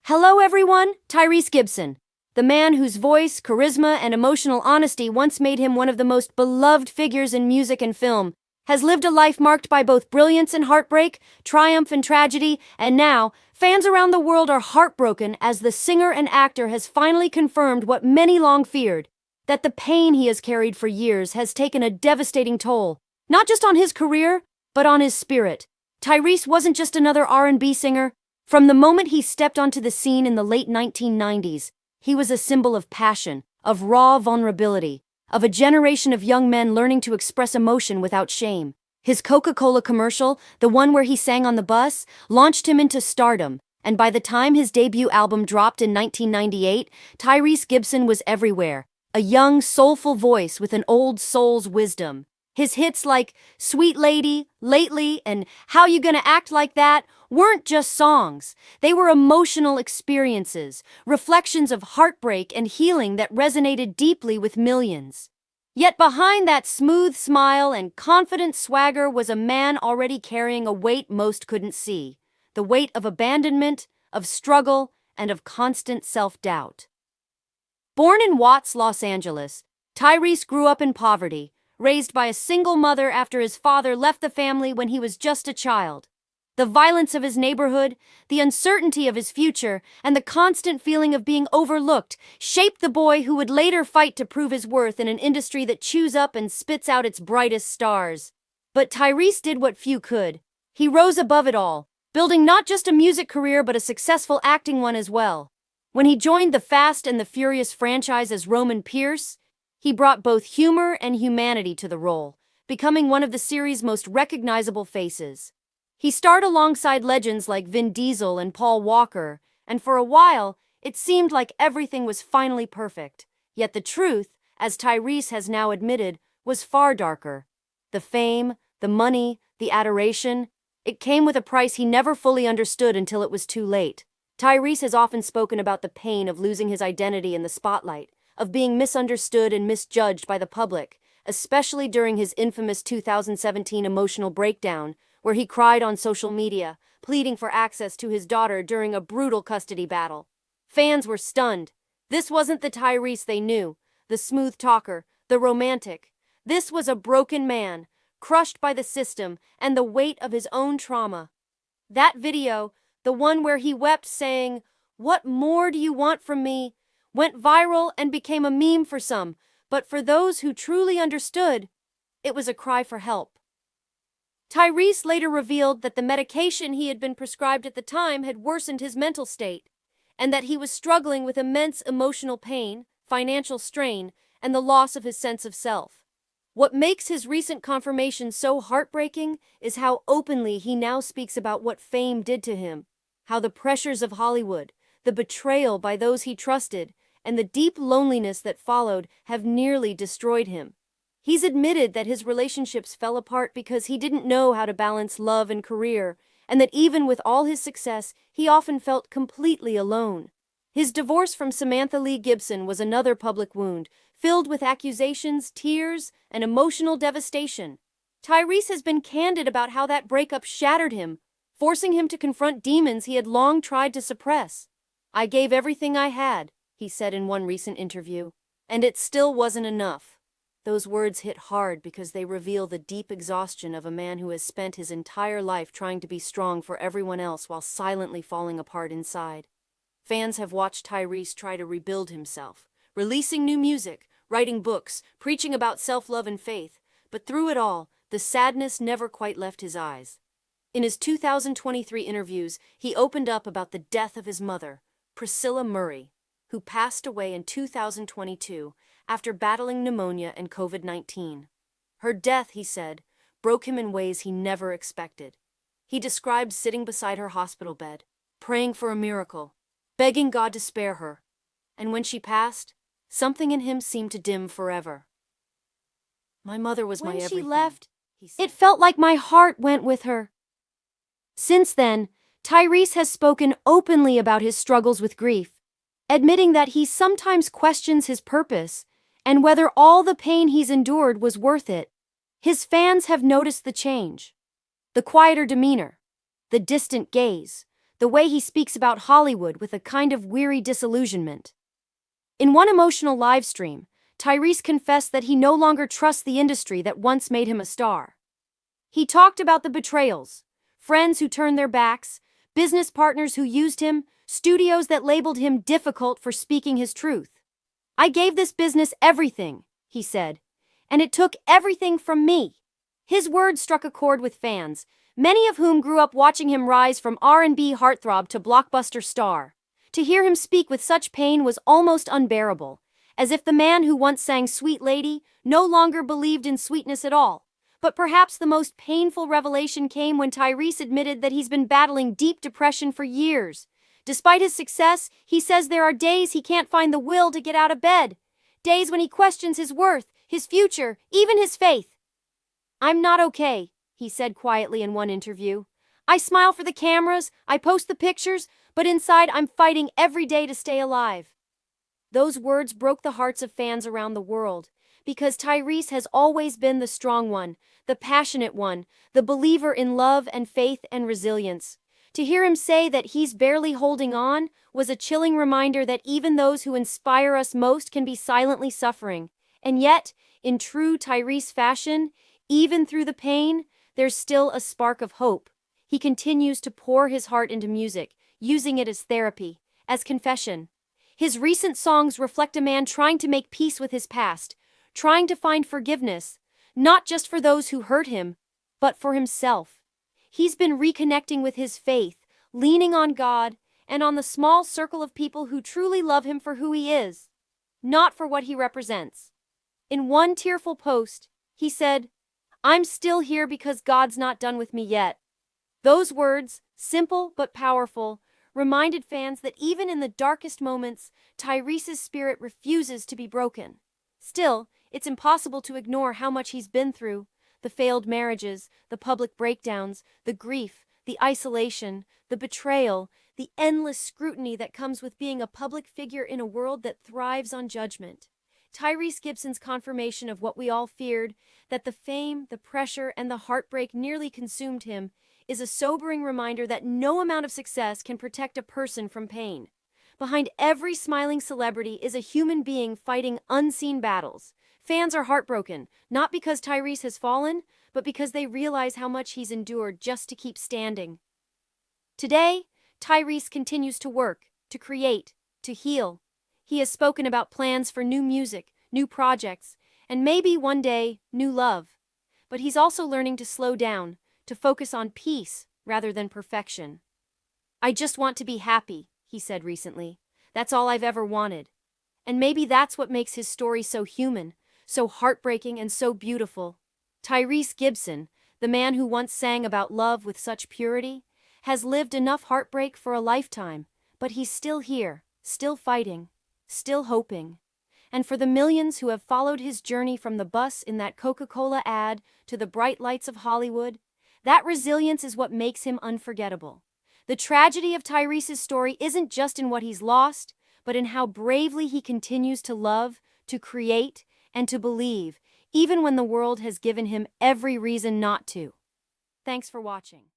Hello everyone, Tyrese Gibson, the man whose voice, charisma, and emotional honesty once made him one of the most beloved figures in music and film, has lived a life marked by both brilliance and heartbreak, triumph and tragedy, and now, fans around the world are heartbroken as the singer and actor has finally confirmed what many long feared, that the pain he has carried for years has taken a devastating toll, not just on his career, but on his spirit. Tyrese wasn't just another R&B singer. From the moment he stepped onto the scene in the late 1990s, he was a symbol of passion, of raw vulnerability, of a generation of young men learning to express emotion without shame. His Coca-Cola commercial, the one where he sang on the bus, launched him into stardom, and by the time his debut album dropped in 1998, Tyrese Gibson was everywhere, a young, soulful voice with an old soul's wisdom. His hits like Sweet Lady, Lately, and How You Gonna Act Like That weren't just songs. They were emotional experiences, reflections of heartbreak and healing that resonated deeply with millions. Yet behind that smooth smile and confident swagger was a man already carrying a weight most couldn't see, the weight of abandonment, of struggle, and of constant self-doubt. Born in Watts, Los Angeles, Tyrese grew up in poverty, raised by a single mother after his father left the family when he was just a child. The violence of his neighborhood, the uncertainty of his future, and the constant feeling of being overlooked shaped the boy who would later fight to prove his worth in an industry that chews up and spits out its brightest stars. But Tyrese did what few could. He rose above it all, building not just a music career but a successful acting one as well. When he joined the Fast and the Furious franchise as Roman Pierce, he brought both humor and humanity to the role, becoming one of the series' most recognizable faces. He starred alongside legends like Vin Diesel and Paul Walker, and for a while, it seemed like everything was finally perfect. Yet the truth, as Tyrese has now admitted, was far darker. The fame, the money, the adoration, it came with a price he never fully understood until it was too late. Tyrese has often spoken about the pain of losing his identity in the spotlight, of being misunderstood and misjudged by the public, especially during his infamous 2017 emotional breakdown, where he cried on social media, pleading for access to his daughter during a brutal custody battle. Fans were stunned. This wasn't the Tyrese they knew, the smooth talker, the romantic. This was a broken man, crushed by the system and the weight of his own trauma. That video, the one where he wept saying, "What more do you want from me?" went viral and became a meme for some, but for those who truly understood, it was a cry for help. Tyrese later revealed that the medication he had been prescribed at the time had worsened his mental state, and that he was struggling with immense emotional pain, financial strain, and the loss of his sense of self. What makes his recent confirmation so heartbreaking is how openly he now speaks about what fame did to him, how the pressures of Hollywood, the betrayal by those he trusted, and the deep loneliness that followed have nearly destroyed him. He's admitted that his relationships fell apart because he didn't know how to balance love and career, and that even with all his success, he often felt completely alone. His divorce from Samantha Lee Gibson was another public wound, filled with accusations, tears, and emotional devastation. Tyrese has been candid about how that breakup shattered him, forcing him to confront demons he had long tried to suppress. "I gave everything I had," he said in one recent interview, "and it still wasn't enough." Those words hit hard because they reveal the deep exhaustion of a man who has spent his entire life trying to be strong for everyone else while silently falling apart inside. Fans have watched Tyrese try to rebuild himself, releasing new music, writing books, preaching about self-love and faith, but through it all, the sadness never quite left his eyes. In his 2023 interviews, he opened up about the death of his mother, Priscilla Murray, who passed away in 2022 after battling pneumonia and COVID-19. Her death, he said, broke him in ways he never expected. He described sitting beside her hospital bed, praying for a miracle, begging God to spare her. And when she passed, something in him seemed to dim forever. "My mother was my everything." When she left, he said, "It felt like my heart went with her." Since then, Tyrese has spoken openly about his struggles with grief, admitting that he sometimes questions his purpose and whether all the pain he's endured was worth it. His fans have noticed the change, the quieter demeanor, the distant gaze, the way he speaks about Hollywood with a kind of weary disillusionment. In one emotional live stream, Tyrese confessed that he no longer trusts the industry that once made him a star. He talked about the betrayals, friends who turned their backs, business partners who used him, studios that labeled him difficult for speaking his truth. "I gave this business everything," he said, "and it took everything from me." His words struck a chord with fans, many of whom grew up watching him rise from R&B heartthrob to blockbuster star. To hear him speak with such pain was almost unbearable, as if the man who once sang Sweet Lady no longer believed in sweetness at all. But perhaps the most painful revelation came when Tyrese admitted that he's been battling deep depression for years. Despite his success, he says there are days he can't find the will to get out of bed. Days when he questions his worth, his future, even his faith. "I'm not okay," he said quietly in one interview. "I smile for the cameras, I post the pictures, but inside I'm fighting every day to stay alive." Those words broke the hearts of fans around the world, because Tyrese has always been the strong one, the passionate one, the believer in love and faith and resilience. To hear him say that he's barely holding on was a chilling reminder that even those who inspire us most can be silently suffering. And yet, in true Tyrese fashion, even through the pain, there's still a spark of hope. He continues to pour his heart into music, using it as therapy, as confession. His recent songs reflect a man trying to make peace with his past, trying to find forgiveness, not just for those who hurt him, but for himself. He's been reconnecting with his faith, leaning on God, and on the small circle of people who truly love him for who he is, not for what he represents. In one tearful post, he said, "I'm still here because God's not done with me yet." Those words, simple but powerful, reminded fans that even in the darkest moments, Tyrese's spirit refuses to be broken. Still, it's impossible to ignore how much he's been through: the failed marriages, the public breakdowns, the grief, the isolation, the betrayal, the endless scrutiny that comes with being a public figure in a world that thrives on judgment. Tyrese Gibson's confirmation of what we all feared, that the fame, the pressure, and the heartbreak nearly consumed him, is a sobering reminder that no amount of success can protect a person from pain. Behind every smiling celebrity is a human being fighting unseen battles. Fans are heartbroken, not because Tyrese has fallen, but because they realize how much he's endured just to keep standing. Today, Tyrese continues to work, to create, to heal. He has spoken about plans for new music, new projects, and maybe one day, new love. But he's also learning to slow down, to focus on peace rather than perfection. "I just want to be happy," he said recently. "That's all I've ever wanted." And maybe that's what makes his story so human, so heartbreaking, and so beautiful. Tyrese Gibson, the man who once sang about love with such purity, has lived enough heartbreak for a lifetime, but he's still here, still fighting, still hoping. And for the millions who have followed his journey from the bus in that Coca-Cola ad to the bright lights of Hollywood, that resilience is what makes him unforgettable. The tragedy of Tyrese's story isn't just in what he's lost, but in how bravely he continues to love, to create, and to believe, even when the world has given him every reason not to. Thanks for watching.